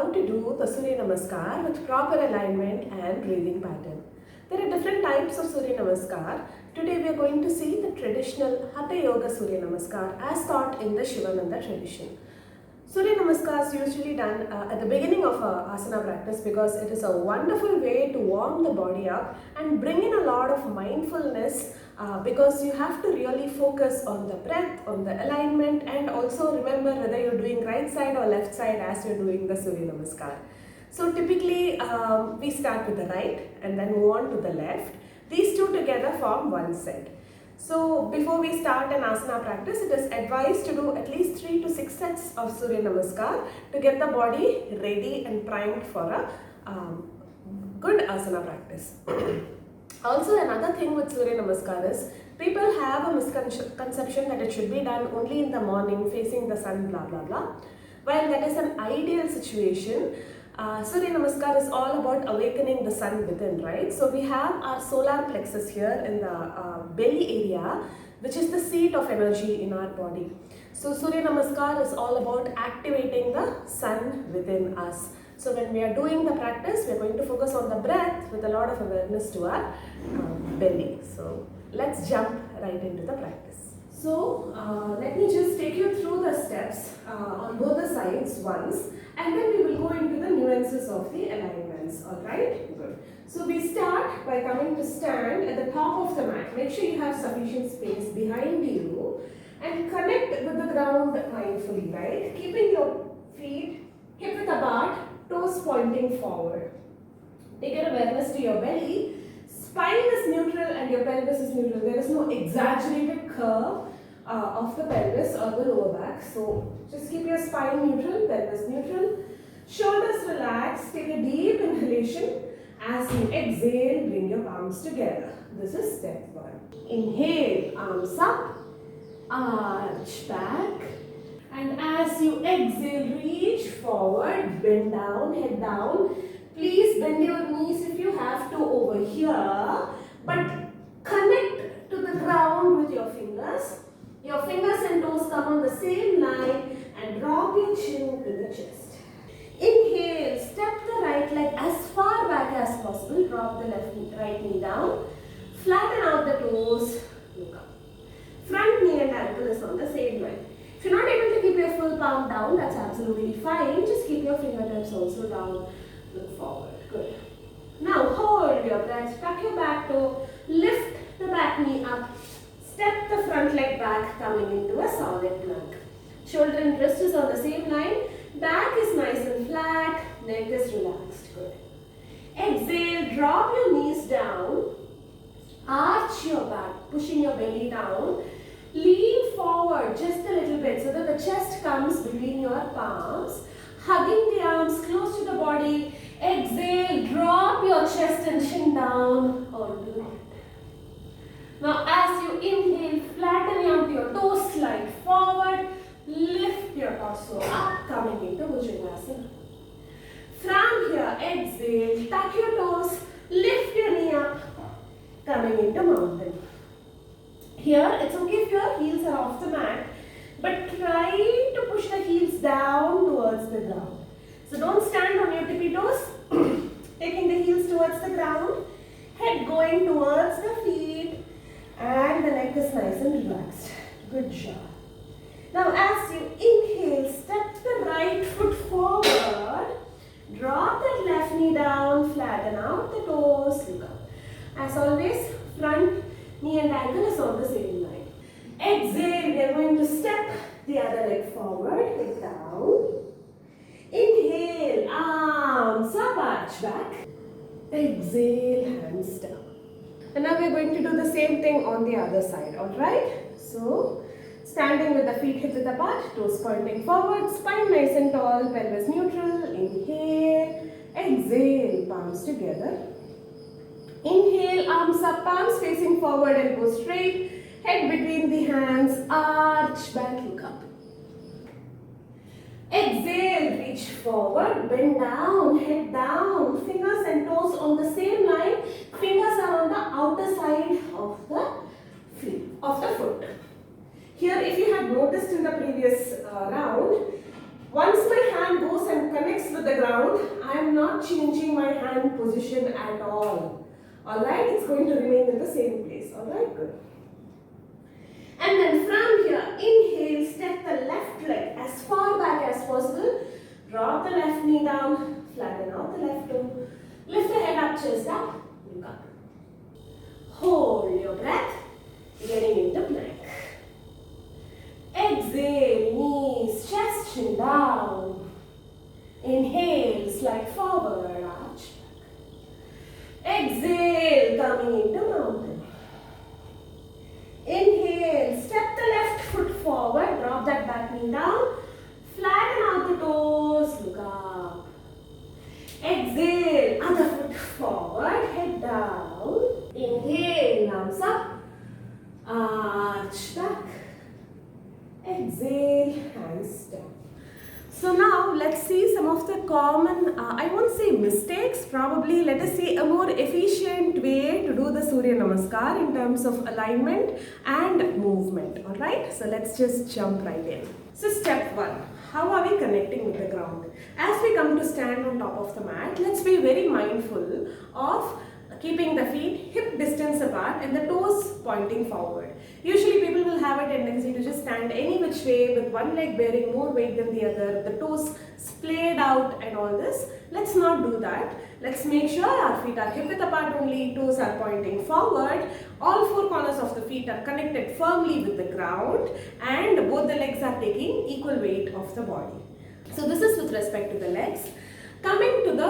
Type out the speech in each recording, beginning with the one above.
how to do the Surya Namaskar with proper alignment and breathing pattern. There are different types of Surya Namaskar. Today we are going to see the traditional Hatha Yoga Surya Namaskar as taught in the Sivananda Tradition. Surya Namaskar is usually done at the beginning of a asana practice because it is a wonderful way to warm the body up and bring in a lot of mindfulness because you have to really focus on the breath, on the alignment, and also remember whether you're doing right side or left side as you're doing the Surya Namaskar. So typically we start with the right and then move on to the left. These two together form one set. So before we start an asana practice, it is advised to do at least 3 to 6 sets of Surya Namaskar to get the body ready and primed for a good asana practice. Also, another thing with Surya Namaskar is people have a misconception that it should be done only in the morning facing the sun, blah blah blah. While that is an ideal situation, Surya Namaskar is all about awakening the sun within, right? So we have our solar plexus here in the belly area, which is the seat of energy in our body. So Surya Namaskar is all about activating the sun within us. So when we are doing the practice, we are going to focus on the breath with a lot of awareness to our belly. So let's jump right into the practice. So let me just take you through the steps on both the sides once, and then we will go into the nuances of the alignments. Alright? Good. So we start by coming to stand at the top of the mat. Make sure you have sufficient space behind you and connect with the ground mindfully, right? Keeping your feet hip width apart, toes pointing forward. Take your awareness to your belly. Spine is neutral and your pelvis is neutral. There is no exaggerated curve of the pelvis or the lower back. So just keep your spine neutral, pelvis neutral. Shoulders relaxed. Take a deep inhalation. As you exhale, bring your palms together. This is step 1. Inhale, arms up, arch back. And as you exhale, reach forward, bend down, head down. Please bend your knees if you have to over here, but connect to the ground with your fingers. Your fingers and toes come on the same line and drop your chin to the chest. Inhale, step the right leg as far back as possible. Drop the right knee down. Flatten out the toes. Look up. Front knee and ankle is on the same line. If you're not able to keep your full palm down, that's absolutely fine. Just keep your fingertips also down. Look forward. Good. Now hold your breath. Tuck your back toe. Lift the back knee up. Step the front leg back, coming into a solid plank. Shoulder and wrist is on the same line. Back is nice and flat. Neck is relaxed. Good. Exhale. Drop your knees down. Arch your back, pushing your belly down. Lean forward just a little bit so that the chest comes between your palms. Hugging the arms close to the body. Exhale, drop your chest and chin down onto the mat. Now as you inhale, flatten out your toes, slide forward. Lift your torso up, coming into Bhujangasana. From here, exhale, tuck your toes, lift your knee up, coming into mountain. Here, it's okay if your heels are off the mat, but try to push the heels down towards the ground. So don't stand on your tippy toes, taking the heels towards the ground, head going towards the feet, and the neck is nice and relaxed. Good job. Now as you inhale, step the right foot forward, drop that left knee down, flatten out the toes, look up. As always, front knee and ankle is on the same line. Exhale, we are going to step the other leg forward, head down. Inhale, arms up, arch back. Exhale, hands down. And now we are going to do the same thing on the other side, alright? So, standing with the feet hip width apart, toes pointing forward, spine nice and tall, pelvis neutral. Inhale, exhale, palms together. Inhale, arms up, palms facing forward, elbows straight, head between the hands, arch back, look up. Exhale, reach forward, bend down, head down, fingers and toes on the same line. Fingers are on the outer side of the feet, of the foot. Here, if you had noticed in the previous round, Once my hand goes and connects with the ground, I am not changing my hand position at all. Alright, it's going to remain in the same place. Alright, good. And then from here, inhale, step the left leg as far back as possible. Drop the left knee down, flatten out the left toe. Lift the head up, chest up, look up. Hold your breath, getting into plank. Exhale, knees, chest, chin down. Inhale, slide forward, arch back. Exhale, coming into mountain. Inhale, step the left foot forward, drop that back knee down. Flatten out the toes, look up. Exhale, other foot forward, head down. Inhale, arms up, arch back. Exhale, hands down. So now let's see some of the common, I won't say mistakes, probably let us say a more efficient way to do the Surya Namaskar in terms of alignment and movement. Alright, so let's just jump right in. So step 1, how are we connecting with the ground? As we come to stand on top of the mat, let's be very mindful of keeping the feet hip distance apart and the toes pointing forward. Usually people will have a tendency to just stand any which way with one leg bearing more weight than the other, the toes splayed out and all this. Let's not do that. Let's make sure our feet are hip width apart only, toes are pointing forward, all four corners of the feet are connected firmly with the ground and both the legs are taking equal weight of the body. So this is with respect to the legs. Coming to the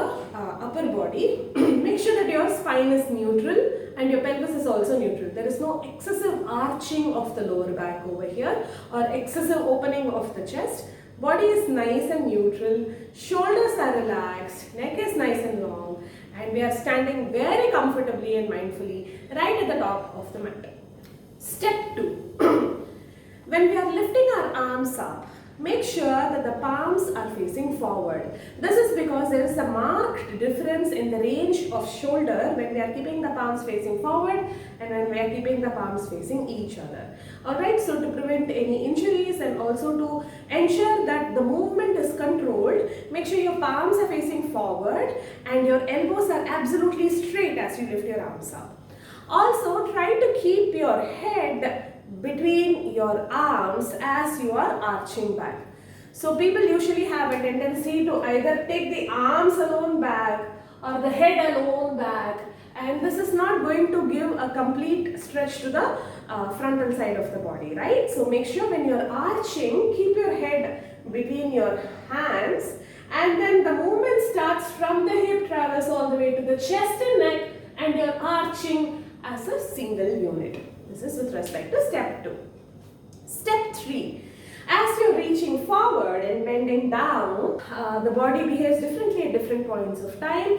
upper body, make sure that your spine is neutral and your pelvis is also neutral. There is no excessive arching of the lower back over here or excessive opening of the chest. Body is nice and neutral, shoulders are relaxed, neck is nice and long, and we are standing very comfortably and mindfully right at the top of the mat. Step 2. When we are lifting our arms up, make sure that the palms are facing forward. This is because there is a marked difference in the range of shoulder when we are keeping the palms facing forward and when we are keeping the palms facing each other. Alright, so to prevent any injuries and also to ensure that the movement is controlled, make sure your palms are facing forward and your elbows are absolutely straight as you lift your arms up. Also, try to keep your head between your arms as you are arching back. So people usually have a tendency to either take the arms alone back or the head alone back, and this is not going to give a complete stretch to the frontal side of the body, right? So make sure when you're arching, keep your head between your hands, and then the movement starts from the hip, travels all the way to the chest and neck, and you're arching as a single unit. This is with respect to step 2. Step 3. As you're reaching forward and bending down, the body behaves differently at different points of time.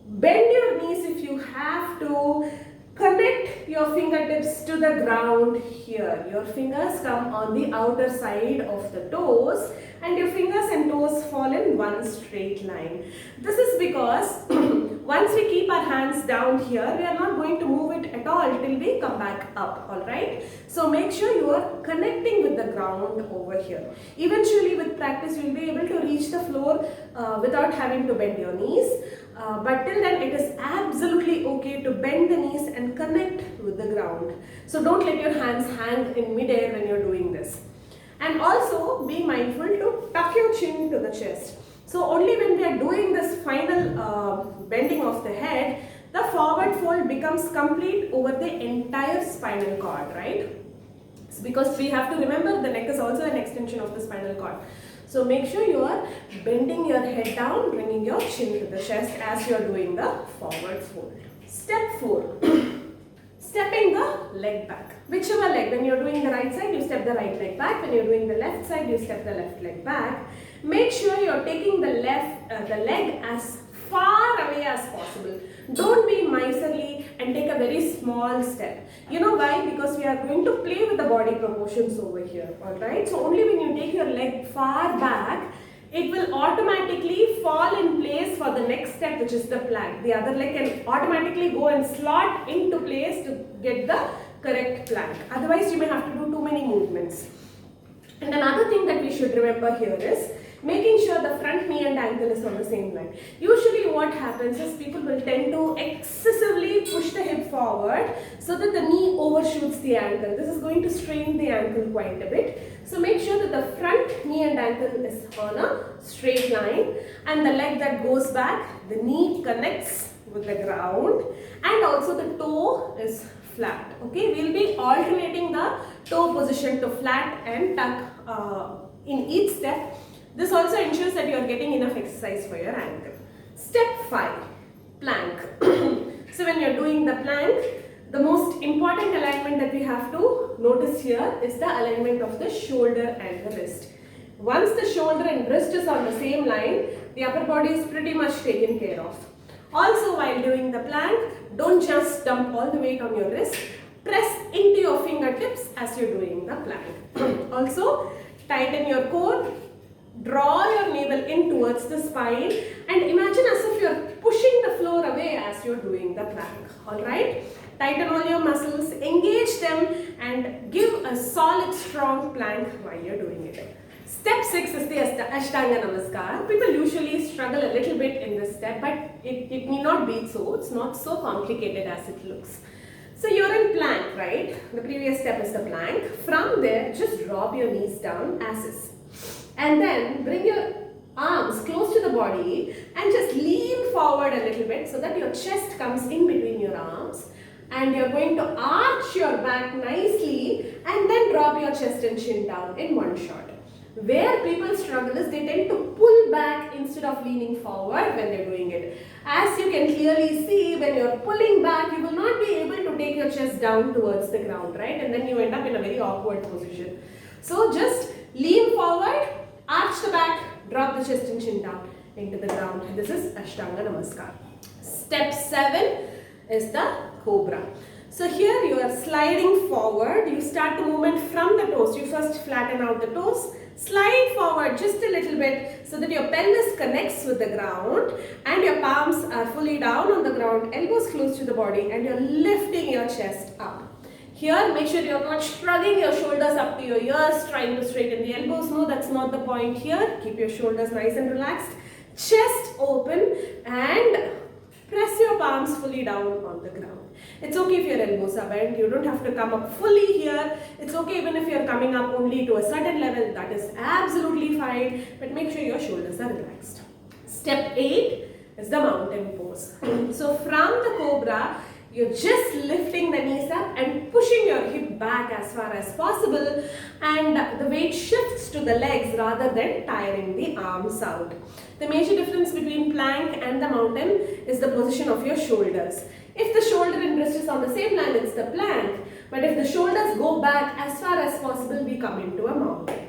Bend your knees if you have to. Connect your fingertips to the ground here. Your fingers come on the outer side of the toes and your fingers and toes fall in one straight line. This is because once we keep our hands down here, we are not going to move it at all till we come back up, alright? So make sure you are connecting with the ground over here. Eventually with practice you will be able to reach the floor without having to bend your knees. But till then it is absolutely okay to bend the knees and connect with the ground. So don't let your hands hang in mid-air when you're doing this. And also be mindful to tuck your chin to the chest. So only when we are doing this final bending of the head, the forward fold becomes complete over the entire spinal cord, right? It's because we have to remember the neck is also an extension of the spinal cord. So make sure you are bending your head down, bringing your chin to the chest as you are doing the forward fold. Step 4. Stepping the leg back. Whichever leg, when you are doing the right side, you step the right leg back. When you are doing the left side, you step the left leg back. Make sure you are taking the leg as far away as possible. Don't be miserly and take a very small step. You know why? Because we are going to play with the body proportions over here. Alright? So only when you take your leg far back, it will automatically fall in place for the next step, which is the plank. The other leg can automatically go and slot into place to get the correct plank. Otherwise, you may have to do too many movements. And another thing that we should remember here is, making sure the front knee and ankle is on the same line. Usually what happens is people will tend to excessively push the hip forward so that the knee overshoots the ankle. This is going to strain the ankle quite a bit. So make sure that the front knee and ankle is on a straight line, and the leg that goes back, the knee connects with the ground, and also the toe is flat. Okay, we'll be alternating the toe position to flat and tuck in each step. This also ensures that you are getting enough exercise for your ankle. Step 5, plank. So when you are doing the plank, the most important alignment that we have to notice here is the alignment of the shoulder and the wrist. Once the shoulder and wrist is on the same line, the upper body is pretty much taken care of. Also, while doing the plank, don't just dump all the weight on your wrist. Press into your fingertips as you're doing the plank. Also, tighten your core. Draw your navel in towards the spine and imagine as if you're pushing the floor away as you're doing the plank. Alright? Tighten all your muscles, engage them, and give a solid, strong plank while you're doing it. Step 6 is the Ashtanga Namaskar. People usually struggle a little bit in this step, but it need not be so. It's not so complicated as it looks. So you're in plank, right? The previous step is the plank. From there, just drop your knees down as is. And then bring your arms close to the body and just lean forward a little bit so that your chest comes in between your arms, and you're going to arch your back nicely and then drop your chest and chin down in one shot. Where people struggle is they tend to pull back instead of leaning forward when they're doing it. As you can clearly see, when you're pulling back, you will not be able to take your chest down towards the ground, right? And then you end up in a very awkward position. So just lean forward, arch the back, drop the chest and chin down into the ground. This is Ashtanga Namaskar. Step 7 is the Cobra. So here you are sliding forward. You start the movement from the toes. You first flatten out the toes. Slide forward just a little bit so that your pelvis connects with the ground and your palms are fully down on the ground, elbows close to the body, and you're lifting your chest up. Here, make sure you're not shrugging your shoulders up to your ears, trying to straighten the elbows. No, that's not the point here. Keep your shoulders nice and relaxed. Chest open and press your palms fully down on the ground. It's okay if your elbows are bent. You don't have to come up fully here. It's okay even if you're coming up only to a certain level. That is absolutely fine. But make sure your shoulders are relaxed. Step 8 is the mountain pose. So from the Cobra, you're just lifting the knees up and pushing your hip back as far as possible, and the weight shifts to the legs rather than tiring the arms out. The major difference between plank and the mountain is the position of your shoulders. If the shoulder and wrist is on the same line, it's the plank, but if the shoulders go back as far as possible, we come into a mountain.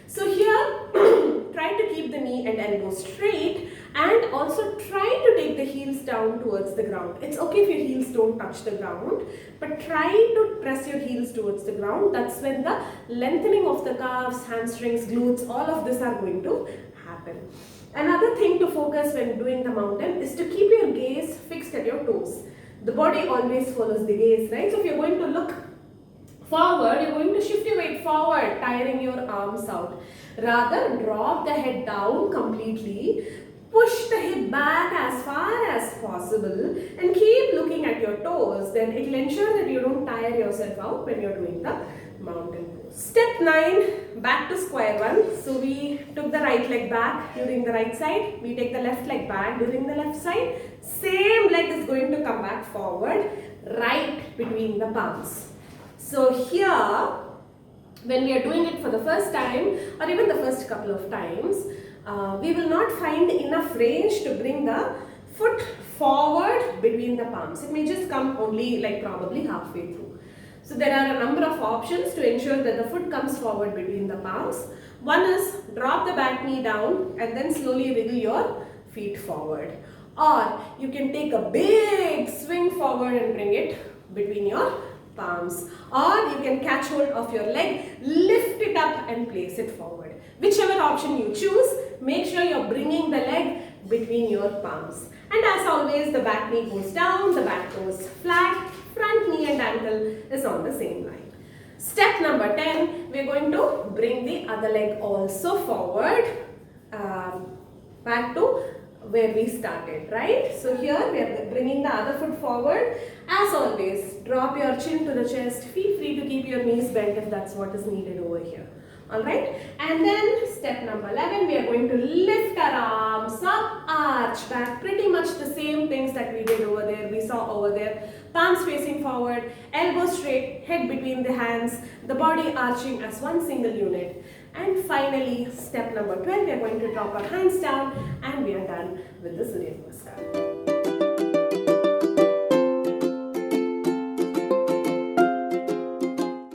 So here, try to keep the knee and elbow straight, and also try to take the heels down towards the ground. It's okay if your heels don't touch the ground, but try to press your heels towards the ground. That's when the lengthening of the calves, hamstrings, glutes, all of this are going to happen. Another thing to focus when doing the mountain is to keep your gaze fixed at your toes. The body always follows the gaze, right? So if you're going to look forward, you're going to shift your weight forward, tiring your arms out. Rather, drop the head down completely. Push the hip back as far as possible and keep looking at your toes. Then it will ensure that you don't tire yourself out when you're doing the mountain pose. Step 9, back to square one. So we took the right leg back during the right side. We take the left leg back during the left side. Same leg is going to come back forward, right between the palms. So here, when we are doing it for the first time or even the first couple of times, we will not find enough range to bring the foot forward between the palms. It may just come only like probably halfway through. So there are a number of options to ensure that the foot comes forward between the palms. One is drop the back knee down and then slowly wiggle your feet forward. Or you can take a big swing forward and bring it between your palms. Or you can catch hold of your leg, lift it up and place it forward. Whichever option you choose, make sure you're bringing the leg between your palms. And as always, the back knee goes down, the back goes flat, front knee and ankle is on the same line. Step number 10, we're going to bring the other leg also forward. back to where we started, right? So here we are bringing the other foot forward. As always, drop your chin to the chest. Feel free to keep your knees bent if that's what is needed over here. Alright, and then step number 11, we are going to lift our arms up, arch back, pretty much the same things that we did over there, we saw over there. Palms facing forward, elbows straight, head between the hands, the body arching as one single unit. And finally, step number 12, we are going to drop our hands down and we are done with the Surya Namaskar.